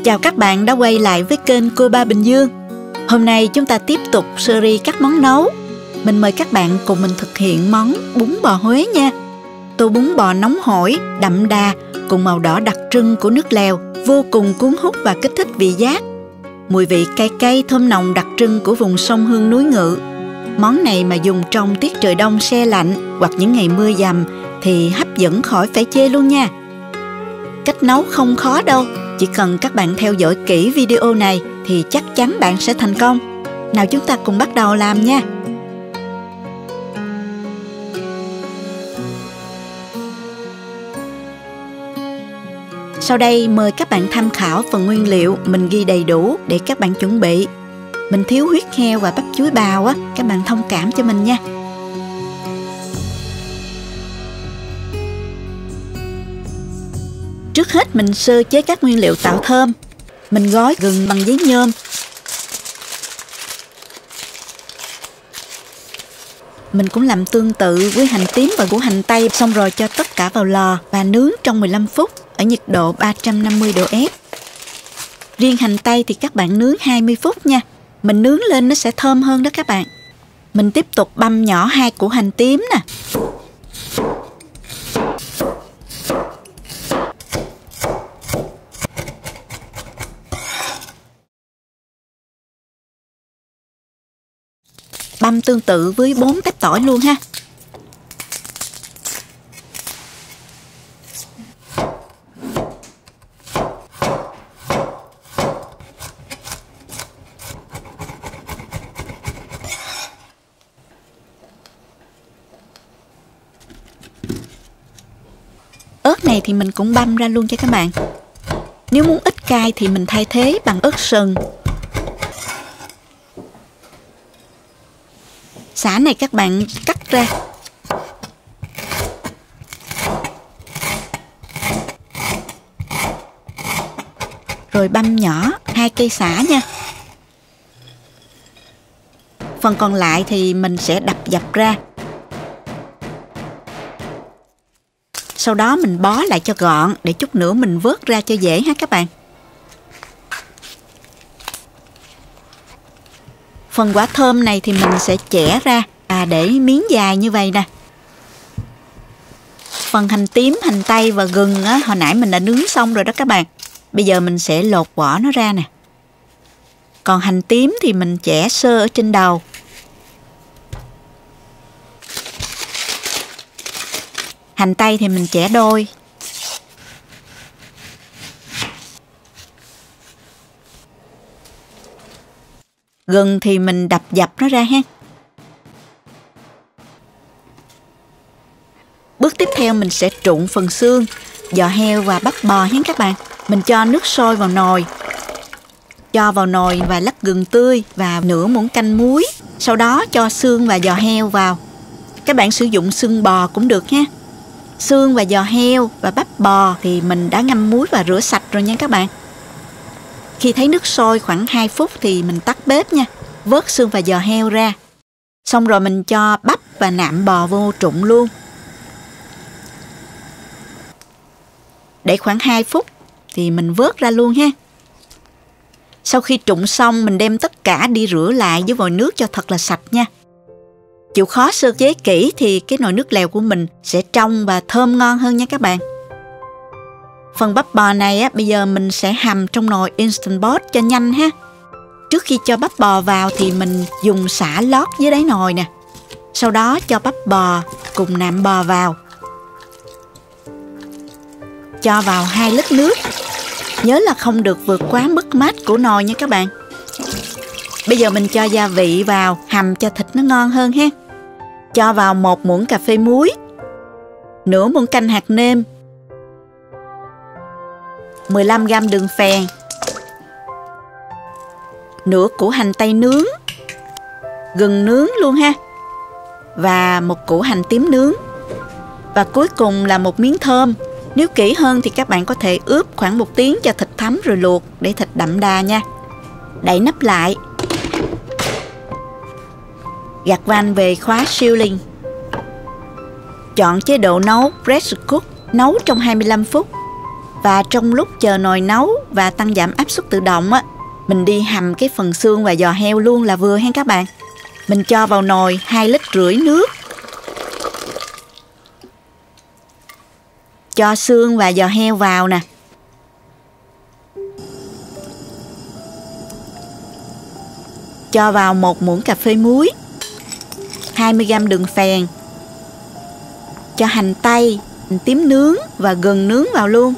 Chào các bạn đã quay lại với kênh Cô Ba Bình Dương. Hôm nay chúng ta tiếp tục series các món nấu. Mình mời các bạn cùng mình thực hiện món bún bò Huế nha. Tô bún bò nóng hổi, đậm đà cùng màu đỏ đặc trưng của nước lèo vô cùng cuốn hút và kích thích vị giác. Mùi vị cay cay thơm nồng đặc trưng của vùng sông Hương núi Ngự. Món này mà dùng trong tiết trời đông se lạnh hoặc những ngày mưa dầm thì hấp dẫn khỏi phải chê luôn nha. Cách nấu không khó đâu, chỉ cần các bạn theo dõi kỹ video này thì chắc chắn bạn sẽ thành công. Nào chúng ta cùng bắt đầu làm nha. Sau đây mời các bạn tham khảo phần nguyên liệu mình ghi đầy đủ để các bạn chuẩn bị. Mình thiếu huyết heo và bắp chuối bào á, các bạn thông cảm cho mình nha. Trước hết mình sơ chế các nguyên liệu tạo thơm. Mình gói gừng bằng giấy nhôm. Mình cũng làm tương tự với hành tím và củ hành tây, xong rồi cho tất cả vào lò và nướng trong 15 phút ở nhiệt độ 350 độ F. Riêng hành tây thì các bạn nướng 20 phút nha. Mình nướng lên nó sẽ thơm hơn đó các bạn. Mình tiếp tục băm nhỏ 2 củ hành tím nè. Băm tương tự với 4 tép tỏi luôn ha. Ớt này thì mình cũng băm ra luôn cho các bạn. Nếu muốn ít cay thì mình thay thế bằng ớt sừng. Sả này các bạn cắt ra. Rồi băm nhỏ 2 cây sả nha. Phần còn lại thì mình sẽ đập dập ra. Sau đó mình bó lại cho gọn để chút nữa mình vớt ra cho dễ ha các bạn. Phần quả thơm này thì mình sẽ chẻ ra để miếng dài như vậy nè. Phần hành tím, hành tây và gừng á, hồi nãy mình đã nướng xong rồi đó các bạn. Bây giờ mình sẽ lột vỏ nó ra nè. Còn hành tím thì mình chẻ sơ ở trên đầu. Hành tây thì mình chẻ đôi. Gừng thì mình đập dập nó ra ha. Bước tiếp theo mình sẽ trụng phần xương, giò heo và bắp bò nhé các bạn. Mình cho nước sôi vào nồi. Cho vào nồi và lắc gừng tươi và nửa muỗng canh muối. Sau đó cho xương và giò heo vào. Các bạn sử dụng xương bò cũng được nha. Xương và giò heo và bắp bò thì mình đã ngâm muối và rửa sạch rồi nha các bạn. Khi thấy nước sôi khoảng 2 phút thì mình tắt bếp nha. Vớt xương và giò heo ra. Xong rồi mình cho bắp và nạm bò vô trụng luôn. Để khoảng 2 phút thì mình vớt ra luôn ha. Sau khi trụng xong mình đem tất cả đi rửa lại với vòi nước cho thật là sạch nha. Chịu khó sơ chế kỹ thì cái nồi nước lèo của mình sẽ trong và thơm ngon hơn nha các bạn. Phần bắp bò này bây giờ mình sẽ hầm trong nồi Instant Pot cho nhanh ha. Trước khi cho bắp bò vào thì mình dùng sả lót dưới đáy nồi nè. Sau đó cho bắp bò cùng nạm bò vào. Cho vào 2 lít nước. Nhớ là không được vượt quá mức mát của nồi nha các bạn. Bây giờ mình cho gia vị vào hầm cho thịt nó ngon hơn ha. Cho vào 1 muỗng cà phê muối, nửa muỗng canh hạt nêm, 15 g đường phèn, nửa củ hành tây nướng, gừng nướng luôn ha, và 1 củ hành tím nướng. Và cuối cùng là 1 miếng thơm. Nếu kỹ hơn thì các bạn có thể ướp khoảng 1 tiếng cho thịt thấm rồi luộc để thịt đậm đà nha. Đậy nắp lại. Gạt van về khóa sealing. Chọn chế độ nấu pressure cook, nấu trong 25 phút. Và trong lúc chờ nồi nấu và tăng giảm áp suất tự động á, mình đi hầm cái phần xương và giò heo luôn là vừa ha các bạn. Mình cho vào nồi 2,5 lít nước. Cho xương và giò heo vào nè. Cho vào 1 muỗng cà phê muối, 20g đường phèn. Cho hành tây, hành tím nướng và gừng nướng vào luôn.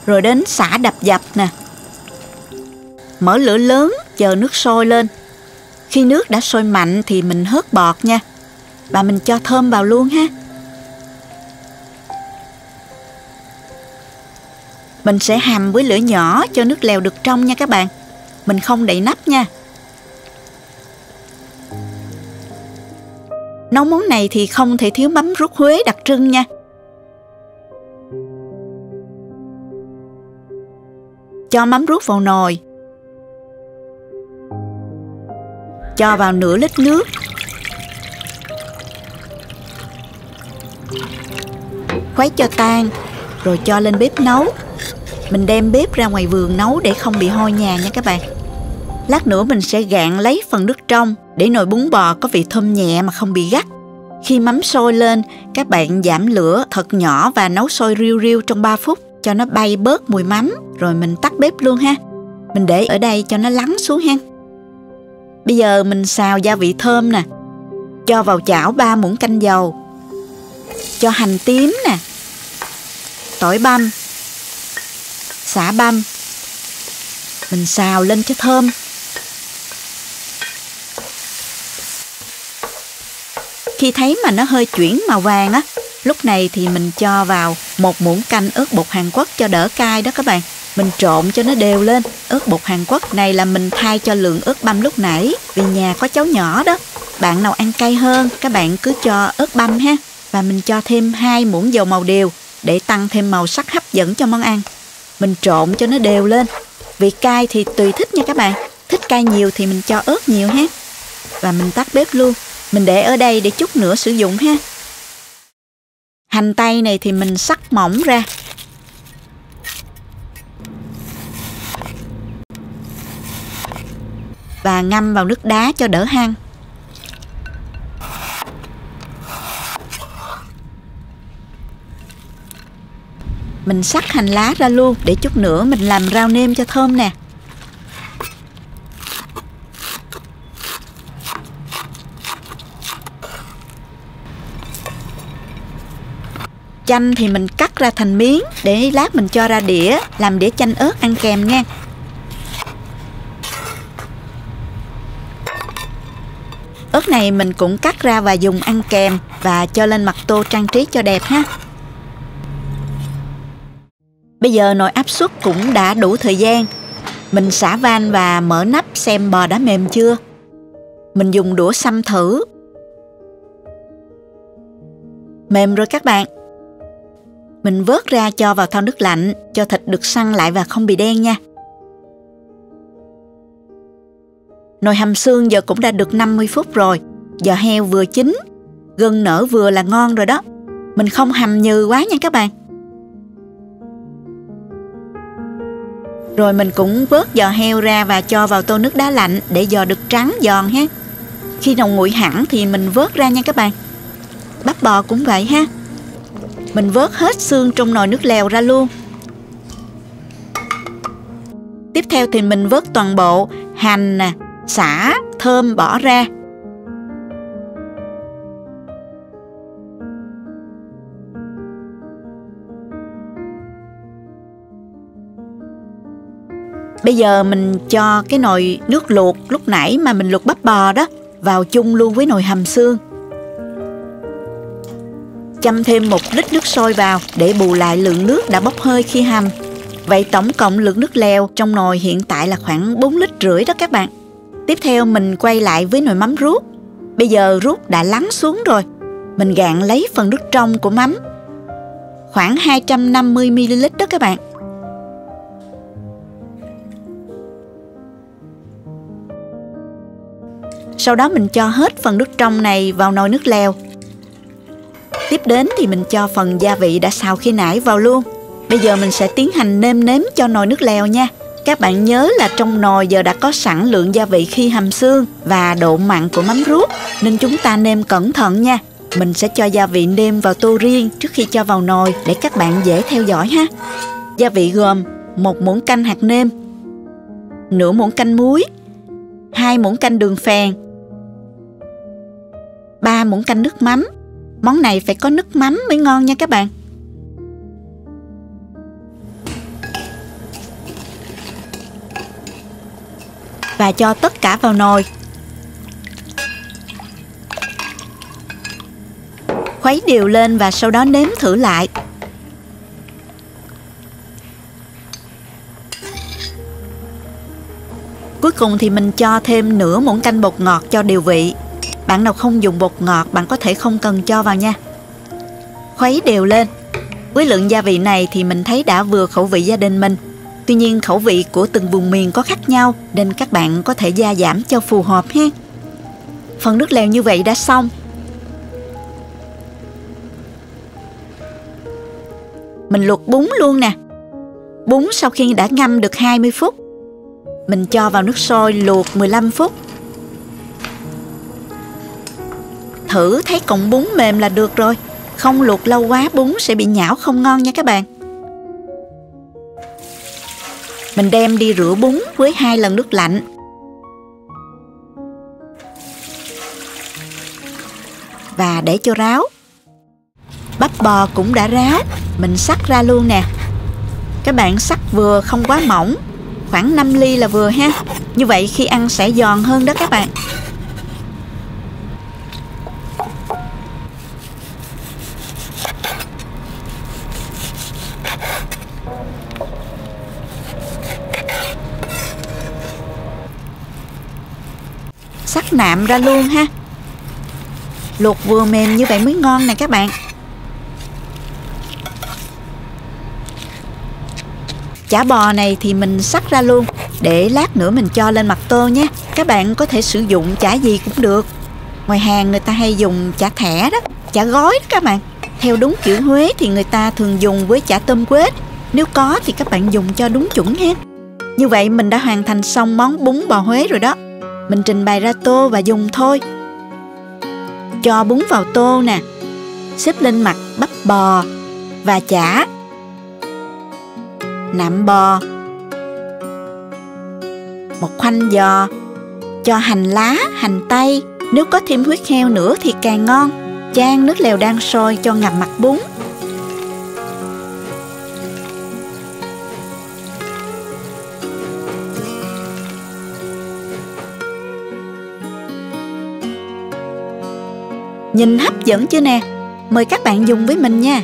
Rồi đến sả đập dập nè. Mở lửa lớn, chờ nước sôi lên. Khi nước đã sôi mạnh thì mình hớt bọt nha. Và mình cho thơm vào luôn ha. Mình sẽ hầm với lửa nhỏ cho nước lèo được trong nha các bạn. Mình không đậy nắp nha. Nấu món này thì không thể thiếu mắm ruốc Huế đặc trưng nha. Cho mắm ruốc vào nồi. Cho vào nửa lít nước. Khuấy cho tan, rồi cho lên bếp nấu. Mình đem bếp ra ngoài vườn nấu để không bị hôi nhà nha các bạn. Lát nữa mình sẽ gạn lấy phần nước trong để nồi bún bò có vị thơm nhẹ mà không bị gắt. Khi mắm sôi lên, các bạn giảm lửa thật nhỏ và nấu sôi riu riu trong 3 phút cho nó bay bớt mùi mắm, rồi mình tắt bếp luôn ha. Mình để ở đây cho nó lắng xuống ha. Bây giờ mình xào gia vị thơm nè. Cho vào chảo 3 muỗng canh dầu. Cho hành tím nè, tỏi băm, sả băm. Mình xào lên cho thơm. Khi thấy mà nó hơi chuyển màu vàng á, lúc này thì mình cho vào 1 muỗng canh ớt bột Hàn Quốc cho đỡ cay đó các bạn. Mình trộn cho nó đều lên. Ớt bột Hàn Quốc này là mình thay cho lượng ớt băm lúc nãy, vì nhà có cháu nhỏ đó. Bạn nào ăn cay hơn, các bạn cứ cho ớt băm ha. Và mình cho thêm 2 muỗng dầu màu điều để tăng thêm màu sắc hấp dẫn cho món ăn. Mình trộn cho nó đều lên. Vị cay thì tùy thích nha các bạn. Thích cay nhiều thì mình cho ớt nhiều ha. Và mình tắt bếp luôn. Mình để ở đây để chút nữa sử dụng ha. Hành tây này thì mình xắt mỏng ra. Và ngâm vào nước đá cho đỡ hăng. Mình xắt hành lá ra luôn để chút nữa mình làm rau nêm cho thơm nè. Chanh thì mình cắt ra thành miếng để lát mình cho ra đĩa làm đĩa chanh ớt ăn kèm nha. Ớt này mình cũng cắt ra và dùng ăn kèm và cho lên mặt tô trang trí cho đẹp ha. Bây giờ nồi áp suất cũng đã đủ thời gian. Mình xả van và mở nắp xem bò đã mềm chưa. Mình dùng đũa xăm thử. Mềm rồi các bạn. Mình vớt ra cho vào thau nước lạnh cho thịt được săn lại và không bị đen nha. Nồi hầm xương giờ cũng đã được 50 phút rồi. Giò heo vừa chín, gừng nở vừa là ngon rồi đó. Mình không hầm nhừ quá nha các bạn. Rồi mình cũng vớt giò heo ra và cho vào tô nước đá lạnh để giò được trắng giòn ha. Khi nào nguội hẳn thì mình vớt ra nha các bạn. Bắp bò cũng vậy ha. Mình vớt hết xương trong nồi nước lèo ra luôn. Tiếp theo thì mình vớt toàn bộ hành nè, sả, thơm bỏ ra. Bây giờ mình cho cái nồi nước luộc lúc nãy mà mình luộc bắp bò đó vào chung luôn với nồi hầm xương. Châm thêm 1 lít nước sôi vào để bù lại lượng nước đã bốc hơi khi hầm. Vậy tổng cộng lượng nước lèo trong nồi hiện tại là khoảng 4,5 lít đó các bạn. Tiếp theo mình quay lại với nồi mắm ruốc. Bây giờ ruốc đã lắng xuống rồi. Mình gạn lấy phần nước trong của mắm. Khoảng 250ml đó các bạn. Sau đó mình cho hết phần nước trong này vào nồi nước lèo. Tiếp đến thì mình cho phần gia vị đã xào khi nãy vào luôn. Bây giờ mình sẽ tiến hành nêm nếm cho nồi nước lèo nha. Các bạn nhớ là trong nồi giờ đã có sẵn lượng gia vị khi hầm xương và độ mặn của mắm ruốc, nên chúng ta nêm cẩn thận nha. Mình sẽ cho gia vị nêm vào tô riêng trước khi cho vào nồi để các bạn dễ theo dõi ha. Gia vị gồm 1 muỗng canh hạt nêm, nửa muỗng canh muối, 2 muỗng canh đường phèn, 3 muỗng canh nước mắm. Món này phải có nước mắm mới ngon nha các bạn. Và cho tất cả vào nồi. Khuấy đều lên và sau đó nếm thử lại. Cuối cùng thì mình cho thêm nửa muỗng canh bột ngọt cho điều vị. Bạn nào không dùng bột ngọt, bạn có thể không cần cho vào nha. Khuấy đều lên. Với lượng gia vị này thì mình thấy đã vừa khẩu vị gia đình mình. Tuy nhiên khẩu vị của từng vùng miền có khác nhau, nên các bạn có thể gia giảm cho phù hợp ha. Phần nước lèo như vậy đã xong. Mình luộc bún luôn nè. Bún sau khi đã ngâm được 20 phút, mình cho vào nước sôi luộc 15 phút. Thử thấy cọng bún mềm là được rồi. Không luộc lâu quá bún sẽ bị nhão không ngon nha các bạn. Mình đem đi rửa bún với 2 lần nước lạnh. Và để cho ráo. Bắp bò cũng đã ráo, mình xắt ra luôn nè. Các bạn xắt vừa, không quá mỏng, khoảng 5 ly là vừa ha. Như vậy khi ăn sẽ giòn hơn đó các bạn. Xắt nạm ra luôn ha. Luộc vừa mềm như vậy mới ngon nè các bạn. Chả bò này thì mình xắt ra luôn, để lát nữa mình cho lên mặt tô nhé. Các bạn có thể sử dụng chả gì cũng được. Ngoài hàng người ta hay dùng chả thẻ đó, chả gói đó các bạn. Theo đúng kiểu Huế thì người ta thường dùng với chả tôm quết. Nếu có thì các bạn dùng cho đúng chuẩn ha. Như vậy mình đã hoàn thành xong món bún bò Huế rồi đó. Mình trình bày ra tô và dùng thôi. Cho bún vào tô nè, xếp lên mặt bắp bò và chả, nạm bò, một khoanh giò, cho hành lá, hành tây. Nếu có thêm huyết heo nữa thì càng ngon. Chan nước lèo đang sôi cho ngập mặt bún. Nhìn hấp dẫn chưa nè? Mời các bạn dùng với mình nha.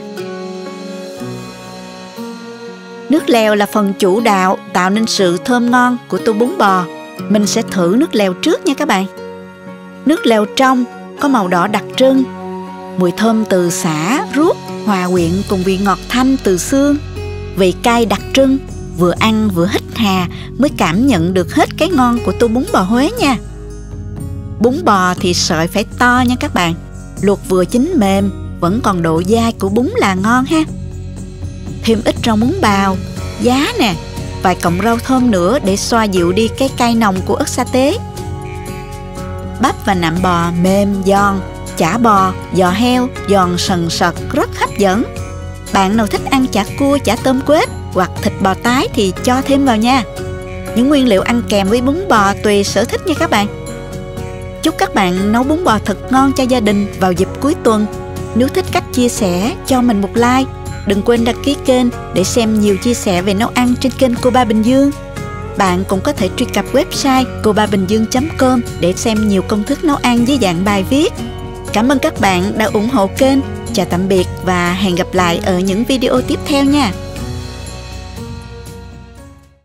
Nước lèo là phần chủ đạo tạo nên sự thơm ngon của tô bún bò. Mình sẽ thử nước lèo trước nha các bạn. Nước lèo trong có màu đỏ đặc trưng, mùi thơm từ sả, ruốc hòa quyện cùng vị ngọt thanh từ xương, vị cay đặc trưng. Vừa ăn vừa hít hà mới cảm nhận được hết cái ngon của tô bún bò Huế nha. Bún bò thì sợi phải to nha các bạn. Luộc vừa chín mềm, vẫn còn độ dai của bún là ngon ha. Thêm ít rau muống bào, giá nè, vài cọng rau thơm nữa để xoa dịu đi cái cay nồng của ớt sa tế. Bắp và nạm bò mềm giòn, chả bò, giò heo giòn sần sật rất hấp dẫn. Bạn nào thích ăn chả cua, chả tôm quết hoặc thịt bò tái thì cho thêm vào nha. Những nguyên liệu ăn kèm với bún bò tùy sở thích nha các bạn. Chúc các bạn nấu bún bò thật ngon cho gia đình vào dịp cuối tuần. Nếu thích cách chia sẻ, cho mình một like. Đừng quên đăng ký kênh để xem nhiều chia sẻ về nấu ăn trên kênh Cô Ba Bình Dương. Bạn cũng có thể truy cập website cobabình-dương.com để xem nhiều công thức nấu ăn dưới dạng bài viết. Cảm ơn các bạn đã ủng hộ kênh. Chào tạm biệt và hẹn gặp lại ở những video tiếp theo nha.